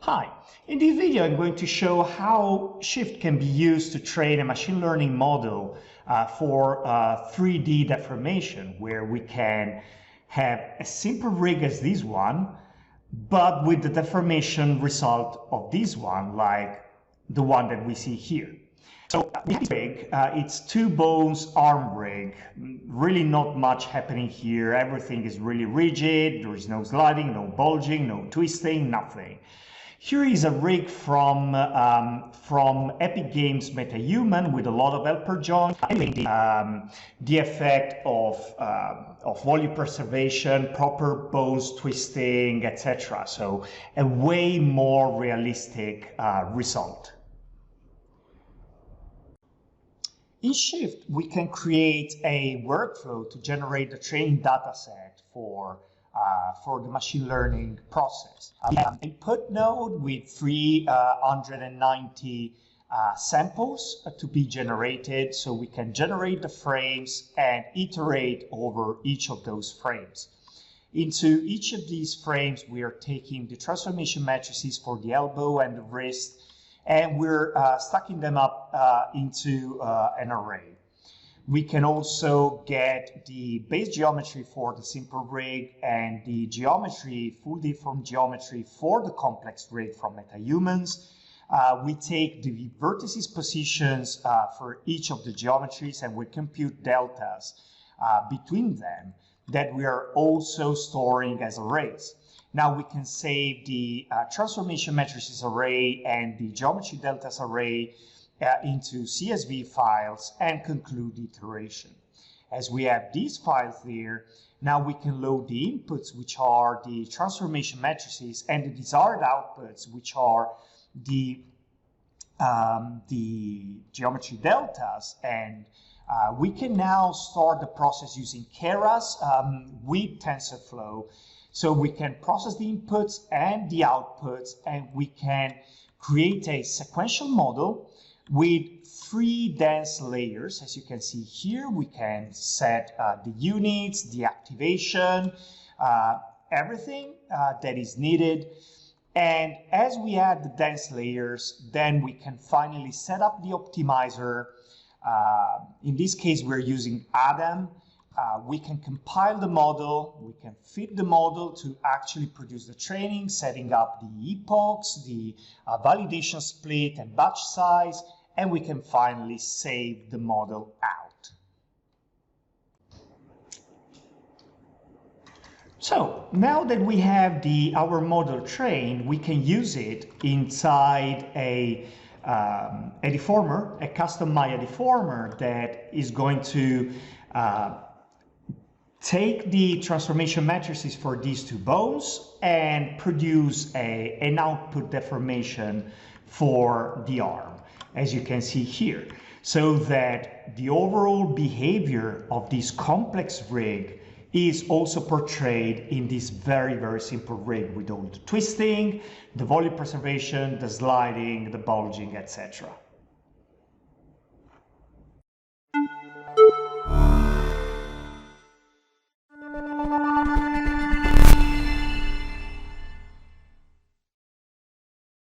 Hi, in this video I'm going to show how Shift can be used to train a machine learning model for 3D deformation, where we can have a simple rig as this one, but with the deformation result of this one, like the one that we see here. So we have this rig, it's 2 bones arm rig, really not much happening here. Everything is really rigid, there is no sliding, no bulging, no twisting, nothing. Here is a rig from Epic Games MetaHuman with a lot of helper joints, the effect of volume preservation, proper bones twisting, etc. So a way more realistic result. In Shift, we can create a workflow to generate the training dataset for the machine learning process. We have an input node with 390 samples to be generated, so we can generate the frames and iterate over each of those frames. Into each of these frames, we are taking the transformation matrices for the elbow and the wrist, and we're stacking them up into an array. We can also get the base geometry for the simple rig and the geometry, full deform geometry for the complex rig from MetaHumans. We take the vertices positions for each of the geometries, and we compute deltas between them that we are also storing as arrays. Now we can save the transformation matrices array and the geometry deltas array into CSV files and conclude the iteration. As we have these files there, now we can load the inputs, which are the transformation matrices, and the desired outputs, which are the geometry deltas, and we can now start the process using Keras with TensorFlow. So we can process the inputs and the outputs, and we can create a sequential model with 3 dense layers. As you can see here, we can set the units, the activation, everything that is needed. And as we add the dense layers, then we can finally set up the optimizer. In this case, we're using Adam. We can compile the model, we can fit the model to actually produce the training, setting up the epochs, the validation split and batch size, and we can finally save the model out. So now that we have our model trained, we can use it inside a deformer, a custom Maya deformer that is going to take the transformation matrices for these 2 bones and produce an output deformation for the arm, as you can see here, so that the overall behavior of this complex rig is also portrayed in this very, very simple rig with all the twisting, the volume preservation, the sliding, the bulging, etc.